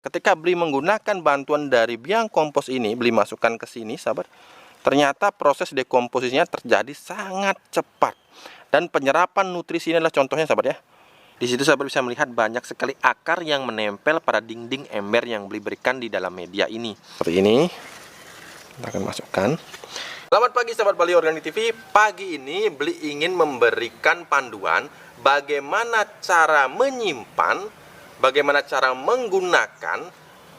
Ketika beli menggunakan bantuan dari biang kompos ini, beli masukkan ke sini, sahabat, ternyata proses dekomposisinya terjadi sangat cepat. Dan penyerapan nutrisi ini adalah contohnya, sahabat ya. Di situ sahabat bisa melihat banyak sekali akar yang menempel pada dinding ember yang beli berikan di dalam media ini. Seperti ini. Kita akan masukkan. Selamat pagi sahabat Bali Organik TV. Pagi ini beli ingin memberikan panduan bagaimana cara menyimpan, bagaimana cara menggunakan,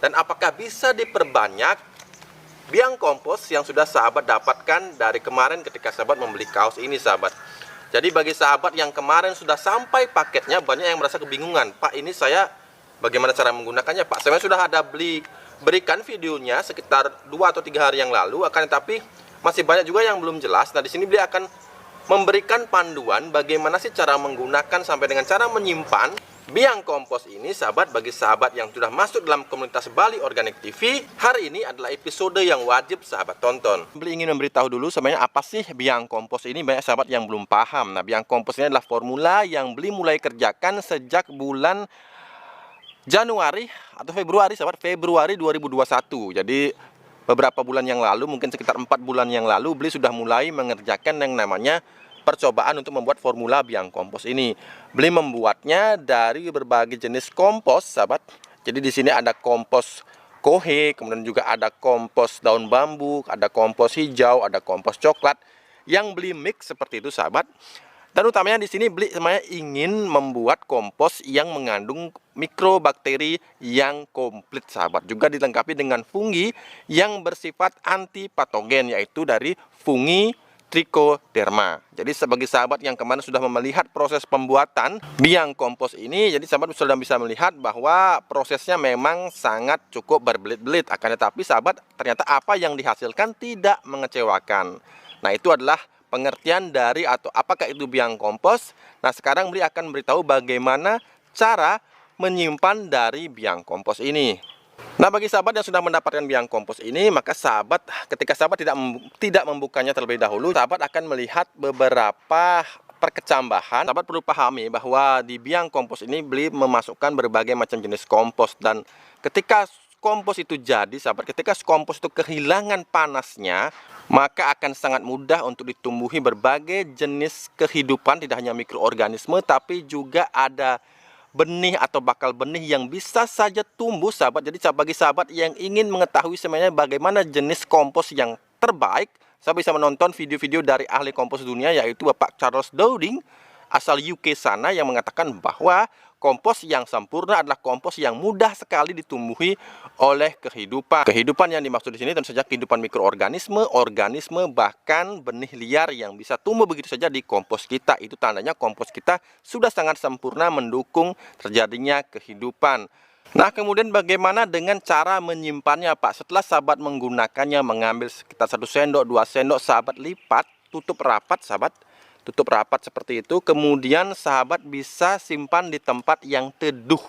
dan apakah bisa diperbanyak biang kompos yang sudah sahabat dapatkan dari kemarin ketika sahabat membeli kaos ini, sahabat. Jadi bagi sahabat yang kemarin sudah sampai paketnya, banyak yang merasa kebingungan. Pak, ini saya bagaimana cara menggunakannya, Pak? Saya sudah ada berikan videonya sekitar 2 atau 3 hari yang lalu, akan tetapi masih banyak juga yang belum jelas. Nah, di sini beliau akan memberikan panduan bagaimana sih cara menggunakan sampai dengan cara menyimpan biang kompos ini, sahabat. Bagi sahabat yang sudah masuk dalam komunitas Bali Organik TV, hari ini adalah episode yang wajib sahabat tonton. Beli ingin memberitahu dulu sebenarnya apa sih biang kompos ini. Banyak sahabat yang belum paham. Nah, biang kompos ini adalah formula yang beli mulai kerjakan sejak bulan Januari atau Februari, sahabat, Februari 2021. Jadi beberapa bulan yang lalu, mungkin sekitar 4 bulan yang lalu, beli sudah mulai mengerjakan yang namanya percobaan untuk membuat formula biang kompos ini. Beli membuatnya dari berbagai jenis kompos, sahabat. Jadi di sini ada kompos kohe, kemudian juga ada kompos daun bambu, ada kompos hijau, ada kompos coklat yang beli mix seperti itu, sahabat. Dan utamanya di sini beli sebenarnya ingin membuat kompos yang mengandung mikrobakteri yang komplit, sahabat. Juga dilengkapi dengan fungi yang bersifat antipatogen, yaitu dari fungi Trichoderma. Jadi sebagai sahabat yang kemarin sudah melihat proses pembuatan biang kompos ini, jadi sahabat sudah bisa melihat bahwa prosesnya memang sangat cukup berbelit-belit. Akan tetapi sahabat, ternyata apa yang dihasilkan tidak mengecewakan. Nah, itu adalah pengertian dari atau apakah itu biang kompos. Nah, sekarang beli akan beritahu bagaimana cara menyimpan dari biang kompos ini. Nah, bagi sahabat yang sudah mendapatkan biang kompos ini, maka sahabat ketika sahabat tidak membukanya terlebih dahulu, sahabat akan melihat beberapa perkecambahan. Sahabat perlu pahami bahwa di biang kompos ini beli memasukkan berbagai macam jenis kompos, dan ketika kompos itu jadi, sahabat, ketika kompos itu kehilangan panasnya, maka akan sangat mudah untuk ditumbuhi berbagai jenis kehidupan, tidak hanya mikroorganisme, tapi juga ada benih atau bakal benih yang bisa saja tumbuh, sahabat. Jadi bagi sahabat yang ingin mengetahui sebenarnya bagaimana jenis kompos yang terbaik, saya bisa menonton video-video dari ahli kompos dunia, yaitu Bapak Charles Dowding asal UK sana, yang mengatakan bahwa kompos yang sempurna adalah kompos yang mudah sekali ditumbuhi oleh kehidupan. Kehidupan yang dimaksud di sini tentu saja kehidupan mikroorganisme, organisme, bahkan benih liar yang bisa tumbuh begitu saja di kompos kita. Itu tandanya kompos kita sudah sangat sempurna mendukung terjadinya kehidupan. Nah, kemudian bagaimana dengan cara menyimpannya, Pak? Setelah sahabat menggunakannya, mengambil sekitar 1 sendok, 2 sendok, sahabat lipat, tutup rapat, sahabat. Tutup rapat seperti itu. Kemudian sahabat bisa simpan di tempat yang teduh.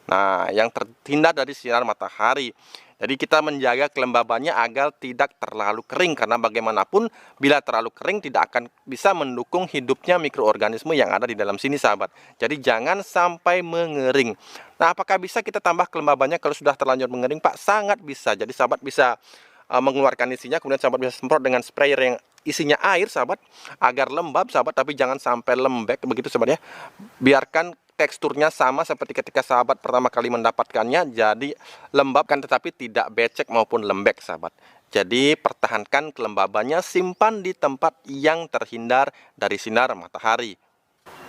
Nah, yang terhindar dari sinar matahari. Jadi kita menjaga kelembabannya agar tidak terlalu kering, karena bagaimanapun bila terlalu kering tidak akan bisa mendukung hidupnya mikroorganisme yang ada di dalam sini, sahabat. Jadi jangan sampai mengering. Nah, apakah bisa kita tambah kelembabannya kalau sudah terlanjur mengering, Pak? Sangat bisa. Jadi sahabat bisa mengeluarkan isinya, kemudian sahabat bisa semprot dengan sprayer yang isinya air, sahabat, agar lembab, sahabat, tapi jangan sampai lembek begitu, sahabat ya. Biarkan teksturnya sama seperti ketika sahabat pertama kali mendapatkannya, jadi lembab kan, tetapi tidak becek maupun lembek, sahabat. Jadi pertahankan kelembabannya, simpan di tempat yang terhindar dari sinar matahari.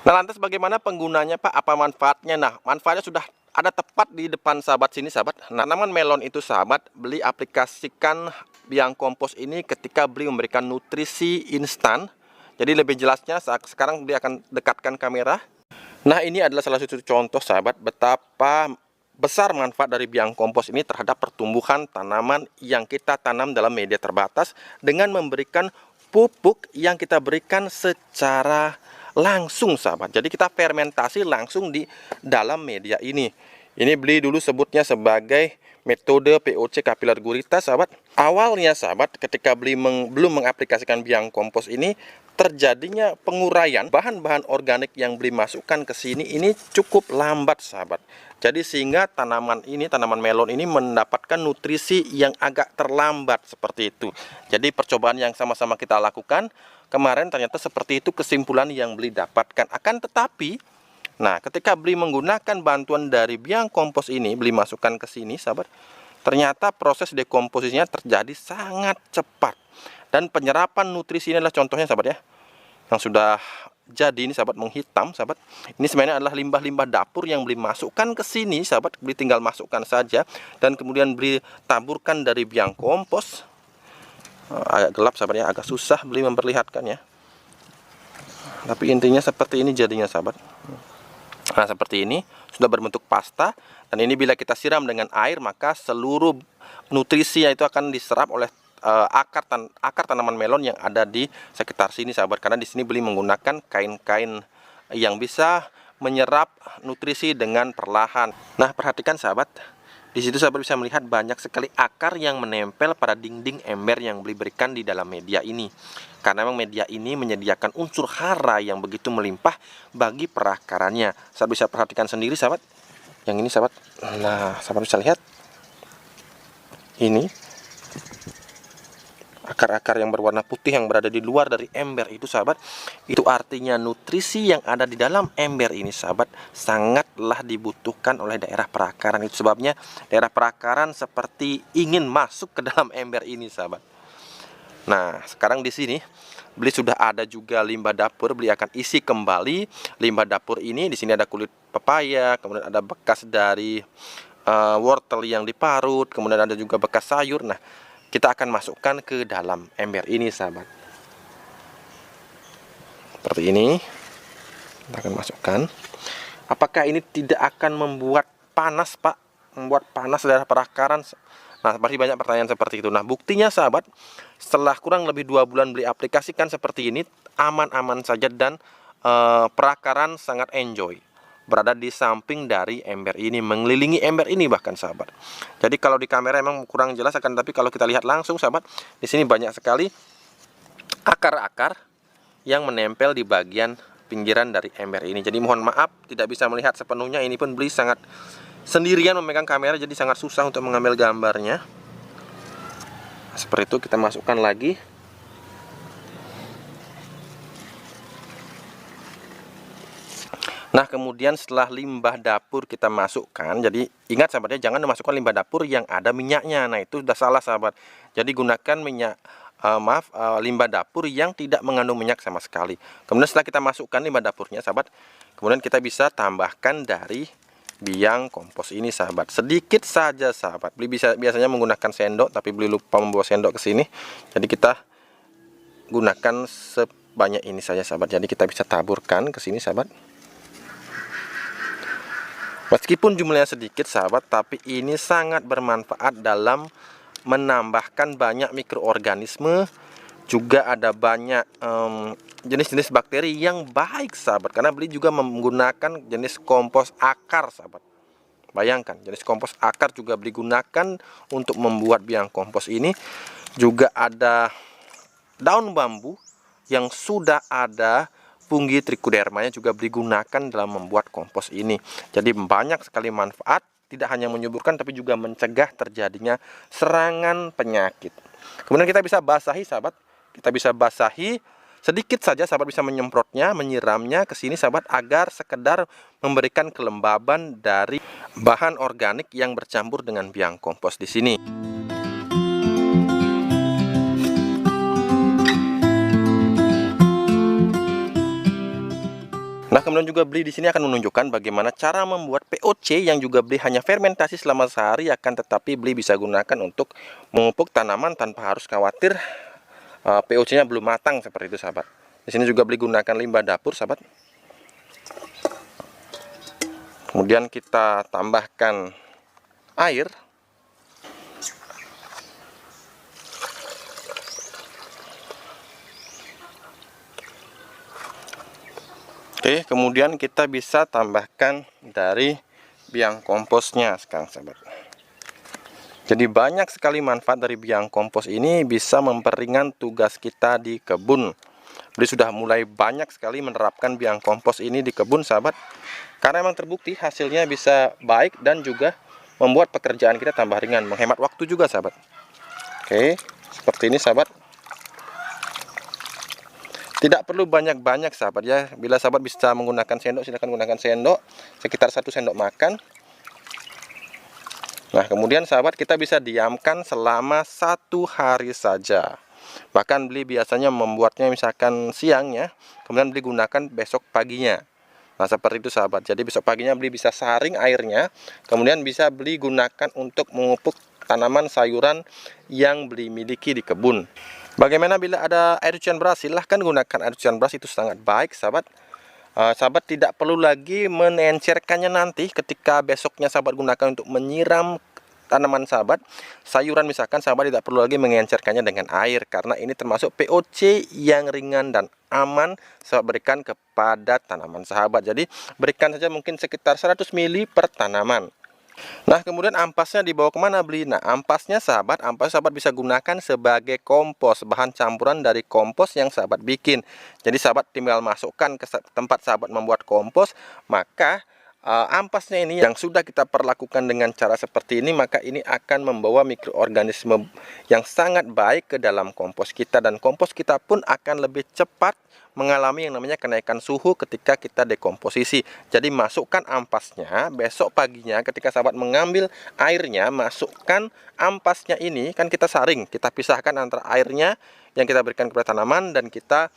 Nah, lantas bagaimana penggunanya, Pak? Apa manfaatnya? Nah, manfaatnya sudah ada tepat di depan sahabat sini, sahabat. Nah, tanaman melon itu, sahabat, beli aplikasikan biang kompos ini ketika beli memberikan nutrisi instan. Jadi lebih jelasnya sekarang beli akan dekatkan kamera. Nah, ini adalah salah satu contoh, sahabat, betapa besar manfaat dari biang kompos ini terhadap pertumbuhan tanaman yang kita tanam dalam media terbatas dengan memberikan pupuk yang kita berikan secara langsung, sahabat. Jadi kita fermentasi langsung di dalam media ini. Ini beli dulu sebutnya sebagai metode POC Capillar Gurita, sahabat. Awalnya, sahabat, ketika beli belum mengaplikasikan biang kompos ini, terjadinya penguraian bahan-bahan organik yang beli masukkan ke sini ini cukup lambat, sahabat. Jadi sehingga tanaman melon ini mendapatkan nutrisi yang agak terlambat seperti itu. Jadi percobaan yang sama-sama kita lakukan kemarin ternyata seperti itu kesimpulan yang Beli dapatkan. Akan tetapi, nah ketika Beli menggunakan bantuan dari biang kompos ini, Beli masukkan ke sini sahabat, ternyata proses dekomposisinya terjadi sangat cepat. Dan penyerapan nutrisi ini adalah contohnya sahabat ya, yang sudah jadi ini sahabat menghitam sahabat. Ini sebenarnya adalah limbah-limbah dapur yang Beli masukkan ke sini sahabat. Beli tinggal masukkan saja dan kemudian Beli taburkan dari biang kompos. Agak gelap sahabat ya, agak susah Beli memperlihatkannya. Tapi intinya seperti ini jadinya sahabat. Nah seperti ini sudah berbentuk pasta, dan ini bila kita siram dengan air maka seluruh nutrisi itu akan diserap oleh akar tanaman melon yang ada di sekitar sini sahabat. Karena di sini Beli menggunakan kain-kain yang bisa menyerap nutrisi dengan perlahan. Nah perhatikan sahabat, di situ sahabat bisa melihat banyak sekali akar yang menempel pada dinding ember yang Beli berikan di dalam media ini. Karena memang media ini menyediakan unsur hara yang begitu melimpah bagi perakarannya. Sahabat bisa perhatikan sendiri sahabat, yang ini sahabat. Nah sahabat bisa lihat ini akar-akar yang berwarna putih yang berada di luar dari ember itu sahabat. Itu artinya nutrisi yang ada di dalam ember ini sahabat sangatlah dibutuhkan oleh daerah perakaran. Itu sebabnya daerah perakaran seperti ingin masuk ke dalam ember ini sahabat. Nah sekarang di sini Beli sudah ada juga limbah dapur. Beli akan isi kembali limbah dapur ini. Di sini ada kulit pepaya, kemudian ada bekas dari wortel yang diparut, kemudian ada juga bekas sayur. Nah kita akan masukkan ke dalam ember ini sahabat. Seperti ini kita akan masukkan. Apakah ini tidak akan membuat panas Pak? Membuat panas daerah perakaran? Nah pasti banyak pertanyaan seperti itu. Nah buktinya sahabat, setelah kurang lebih 2 bulan Beli aplikasikan seperti ini, aman-aman saja dan perakaran sangat enjoy. Berada di samping dari ember ini, mengelilingi ember ini bahkan sahabat. Jadi kalau di kamera emang kurang jelas, akan tapi kalau kita lihat langsung sahabat, di sini banyak sekali akar-akar yang menempel di bagian pinggiran dari ember ini. Jadi mohon maaf tidak bisa melihat sepenuhnya. Ini pun Beli sangat sendirian memegang kamera, jadi sangat susah untuk mengambil gambarnya. Seperti itu kita masukkan lagi. Nah kemudian setelah limbah dapur kita masukkan, jadi ingat sahabatnya, jangan memasukkan limbah dapur yang ada minyaknya. Nah itu sudah salah sahabat. Jadi gunakan minyak limbah dapur yang tidak mengandung minyak sama sekali. Kemudian setelah kita masukkan limbah dapurnya sahabat, kemudian kita bisa tambahkan dari biang kompos ini sahabat, sedikit saja sahabat. Beli biasanya menggunakan sendok, tapi Beli lupa membawa sendok ke sini. Jadi kita gunakan sebanyak ini saja sahabat. Jadi kita bisa taburkan ke sini sahabat. Meskipun jumlahnya sedikit sahabat, tapi ini sangat bermanfaat dalam menambahkan banyak mikroorganisme. Juga ada banyak jenis-jenis bakteri yang baik sahabat. Karena Beli juga menggunakan jenis kompos akar sahabat. Bayangkan, jenis kompos akar juga Beli gunakan untuk membuat biang kompos ini. Juga ada daun bambu yang sudah ada funggi trichodermanya juga Beli gunakan dalam membuat kompos ini. Jadi banyak sekali manfaat, tidak hanya menyuburkan tapi juga mencegah terjadinya serangan penyakit. Kemudian kita bisa basahi sahabat. Kita bisa basahi sedikit saja sahabat, bisa menyemprotnya, menyiramnya ke sini sahabat, agar sekedar memberikan kelembaban dari bahan organik yang bercampur dengan biang kompos di sini. Nah, kemudian juga Beli di sini akan menunjukkan bagaimana cara membuat POC yang juga Beli hanya fermentasi selama sehari, akan tetapi Beli bisa gunakan untuk memupuk tanaman tanpa harus khawatir POC-nya belum matang seperti itu sahabat. Di sini juga Beli gunakan limbah dapur sahabat. Kemudian kita tambahkan air. Oke, kemudian kita bisa tambahkan dari biang komposnya sekarang sahabat. Jadi banyak sekali manfaat dari biang kompos ini, bisa memperingan tugas kita di kebun. Beli sudah mulai banyak sekali menerapkan biang kompos ini di kebun sahabat, karena memang terbukti hasilnya bisa baik dan juga membuat pekerjaan kita tambah ringan, menghemat waktu juga sahabat. Oke, seperti ini sahabat. Tidak perlu banyak-banyak sahabat ya. Bila sahabat bisa menggunakan sendok, silahkan gunakan sendok sekitar 1 sendok makan. Nah, kemudian sahabat kita bisa diamkan selama 1 hari saja. Bahkan beli biasanya membuatnya misalkan siang ya, kemudian beli gunakan besok paginya. Nah, seperti itu sahabat. Jadi besok paginya beli bisa saring airnya, kemudian bisa beli gunakan untuk memupuk tanaman sayuran yang beli miliki di kebun. Bagaimana bila ada air cucian beras? Silahkan gunakan air cucian beras, itu sangat baik sahabat. Sahabat tidak perlu lagi menencerkannya nanti ketika besoknya sahabat gunakan untuk menyiram tanaman sahabat. Sayuran misalkan sahabat tidak perlu lagi mengencerkannya dengan air, karena ini termasuk POC yang ringan dan aman sahabat berikan kepada tanaman sahabat. Jadi berikan saja mungkin sekitar 100 ml per tanaman. Nah, kemudian ampasnya dibawa kemana beli? Nah, ampas sahabat bisa gunakan sebagai kompos, bahan campuran dari kompos yang sahabat bikin. Jadi sahabat tinggal masukkan ke tempat sahabat membuat kompos, maka ampasnya ini yang sudah kita perlakukan dengan cara seperti ini, maka ini akan membawa mikroorganisme yang sangat baik ke dalam kompos kita, dan kompos kita pun akan lebih cepat mengalami yang namanya kenaikan suhu ketika kita dekomposisi. Jadi masukkan ampasnya, besok paginya ketika sahabat mengambil airnya, masukkan ampasnya ini, kan kita saring, kita pisahkan antara airnya yang kita berikan kepada tanaman dan kita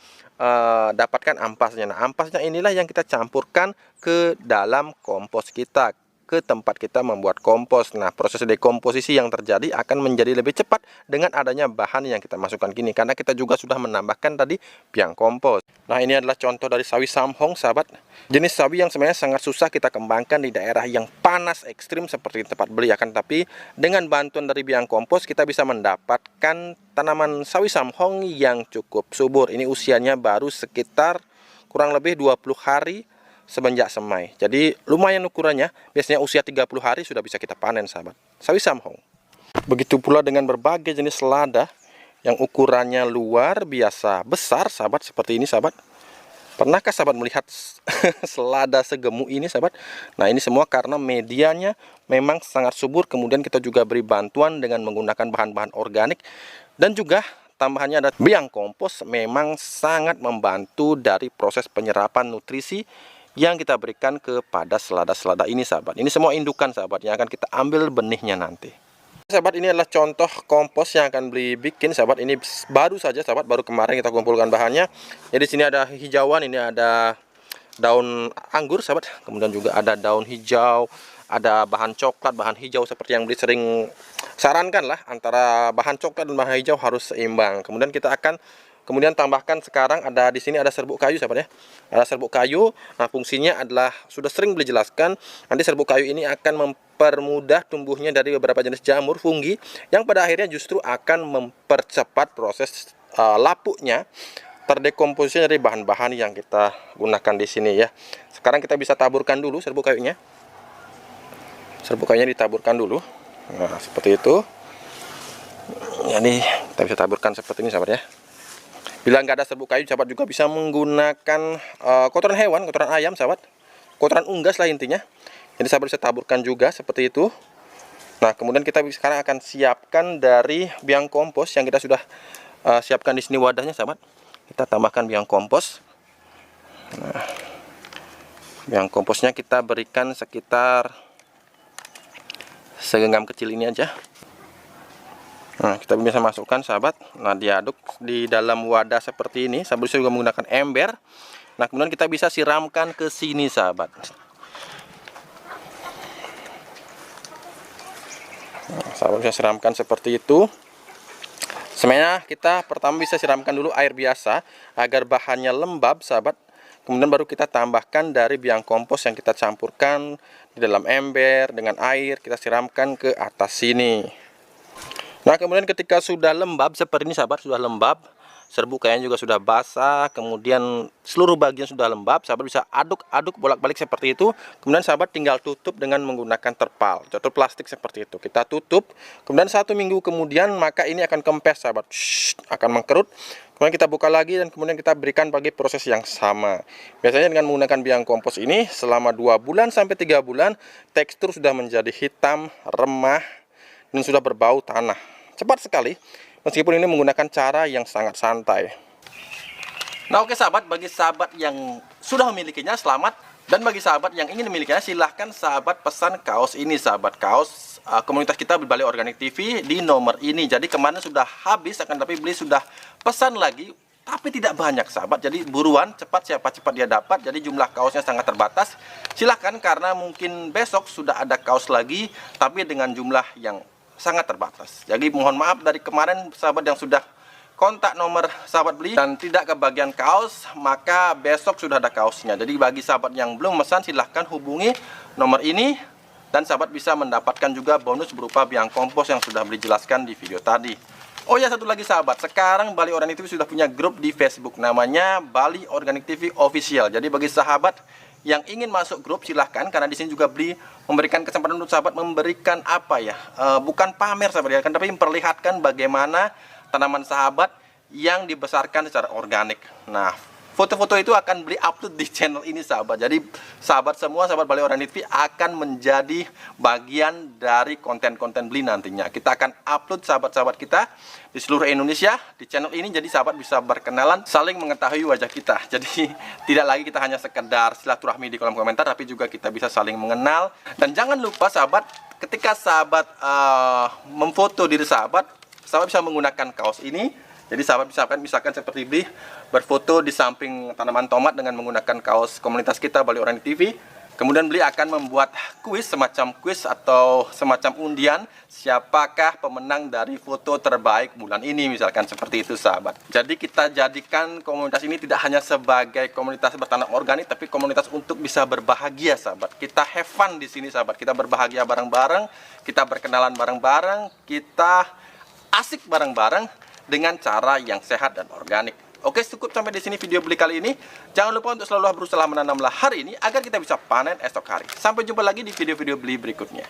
dapatkan ampasnya. Nah, ampasnya inilah yang kita campurkan ke dalam kompos kita, ke tempat kita membuat kompos. Nah, proses dekomposisi yang terjadi akan menjadi lebih cepat dengan adanya bahan yang kita masukkan gini, karena kita juga sudah menambahkan tadi biang kompos. Nah, ini adalah contoh dari sawi samhong sahabat, jenis sawi yang sebenarnya sangat susah kita kembangkan di daerah yang panas ekstrim seperti tempat beli, akan tapi dengan bantuan dari biang kompos kita bisa mendapatkan tanaman sawi samhong yang cukup subur. Ini usianya baru sekitar kurang lebih 20 hari semenjak semai. Jadi lumayan ukurannya, biasanya usia 30 hari sudah bisa kita panen sahabat, sawi samhong. Begitu pula dengan berbagai jenis selada yang ukurannya luar biasa besar sahabat, seperti ini sahabat. Pernahkah sahabat melihat selada segemuk ini sahabat? Nah, ini semua karena medianya memang sangat subur, kemudian kita juga beri bantuan dengan menggunakan bahan-bahan organik, dan juga tambahannya ada biang kompos, memang sangat membantu dari proses penyerapan nutrisi yang kita berikan kepada selada-selada ini sahabat. Ini semua indukan sahabat yang akan kita ambil benihnya nanti. Sahabat, ini adalah contoh kompos yang akan beli bikin sahabat. Ini baru saja sahabat, baru kemarin kita kumpulkan bahannya. Jadi sini ada hijauan, ini ada daun anggur sahabat, kemudian juga ada daun hijau, ada bahan coklat, bahan hijau, seperti yang beli sering sarankan lah, antara bahan coklat dan bahan hijau harus seimbang. Kemudian kita akan tambahkan sekarang ada di sini ada serbuk kayu sahabat ya. Ada serbuk kayu. Nah, fungsinya adalah sudah sering beli jelaskan. Nanti serbuk kayu ini akan mempermudah tumbuhnya dari beberapa jenis jamur fungi yang pada akhirnya justru akan mempercepat proses lapuknya, terdekomposisinya dari bahan-bahan yang kita gunakan di sini ya. Sekarang kita bisa taburkan dulu serbuk kayunya. Serbuk kayunya ditaburkan dulu. Nah, seperti itu. Jadi kita bisa taburkan seperti ini sahabat ya. Bila nggak ada serbuk kayu, sahabat juga bisa menggunakan kotoran hewan, kotoran ayam sahabat, kotoran unggas lah intinya. Jadi sahabat bisa taburkan juga seperti itu. Nah, kemudian kita sekarang akan siapkan dari biang kompos yang kita sudah siapkan di sini wadahnya sahabat. Kita tambahkan biang kompos. Nah, biang komposnya kita berikan sekitar segenggam kecil ini aja. Nah, kita bisa masukkan sahabat. Nah, diaduk di dalam wadah seperti ini. Sahabat bisa juga menggunakan ember. Nah, kemudian kita bisa siramkan ke sini sahabat. Nah, sahabat bisa siramkan seperti itu. Sebenarnya kita pertama bisa siramkan dulu air biasa agar bahannya lembab sahabat. Kemudian baru kita tambahkan dari biang kompos yang kita campurkan di dalam ember dengan air, kita siramkan ke atas sini. Nah, kemudian ketika sudah lembab seperti ini sahabat, sudah lembab, serbuk kayaknya juga sudah basah, kemudian seluruh bagian sudah lembab. Sahabat bisa aduk-aduk bolak-balik seperti itu. Kemudian sahabat tinggal tutup dengan menggunakan terpal atau plastik seperti itu. Kita tutup, kemudian 1 minggu kemudian maka ini akan kempes sahabat. Akan mengkerut. Kemudian kita buka lagi dan kemudian kita berikan bagi proses yang sama. Biasanya dengan menggunakan biang kompos ini selama 2 bulan sampai 3 bulan tekstur sudah menjadi hitam, remah, dan sudah berbau tanah. Cepat sekali, meskipun ini menggunakan cara yang sangat santai. Nah oke sahabat, bagi sahabat yang sudah memilikinya selamat. Dan bagi sahabat yang ingin memilikinya silahkan sahabat pesan kaos ini sahabat. Kaos komunitas kita Bali Organik TV di nomor ini. Jadi kemarin sudah habis, akan tapi beli sudah pesan lagi, tapi tidak banyak sahabat. Jadi buruan, cepat siapa cepat dia dapat. Jadi jumlah kaosnya sangat terbatas. Silahkan karena mungkin besok sudah ada kaos lagi, tapi dengan jumlah yang sangat terbatas. Jadi mohon maaf dari kemarin sahabat yang sudah kontak nomor sahabat beli dan tidak kebagian kaos, maka besok sudah ada kaosnya. Jadi bagi sahabat yang belum memesan silahkan hubungi nomor ini dan sahabat bisa mendapatkan juga bonus berupa biang kompos yang sudah beli jelaskan di video tadi. Oh ya, satu lagi sahabat, sekarang Bali Organik TV sudah punya grup di Facebook namanya Bali Organik TV Official. Jadi bagi sahabat yang ingin masuk grup silahkan, karena di sini juga beli memberikan kesempatan untuk sahabat memberikan apa ya, bukan pamer sahabat ya, tapi memperlihatkan bagaimana tanaman sahabat yang dibesarkan secara organik. Nah, foto-foto itu akan beli upload di channel ini sahabat. Jadi sahabat semua, sahabat Bali Organik TV akan menjadi bagian dari konten-konten beli nantinya. Kita akan upload sahabat-sahabat kita di seluruh Indonesia di channel ini. Jadi sahabat bisa berkenalan, saling mengetahui wajah kita. Jadi tidak lagi kita hanya sekedar silaturahmi di kolom komentar, tapi juga kita bisa saling mengenal. Dan jangan lupa sahabat, ketika sahabat memfoto diri sahabat bisa menggunakan kaos ini. Jadi sahabat misalkan seperti beli berfoto di samping tanaman tomat dengan menggunakan kaos komunitas kita Bali Organik TV. Kemudian beli akan membuat kuis, semacam kuis atau semacam undian siapakah pemenang dari foto terbaik bulan ini, misalkan seperti itu sahabat. Jadi kita jadikan komunitas ini tidak hanya sebagai komunitas bertanam organik, tapi komunitas untuk bisa berbahagia sahabat. Kita have fun di sini sahabat. Kita berbahagia bareng-bareng, kita berkenalan bareng-bareng, kita asik bareng-bareng dengan cara yang sehat dan organik. Oke, cukup sampai di sini video beli kali ini. Jangan lupa untuk selalu berusaha menanamlah hari ini agar kita bisa panen esok hari. Sampai jumpa lagi di video-video beli berikutnya.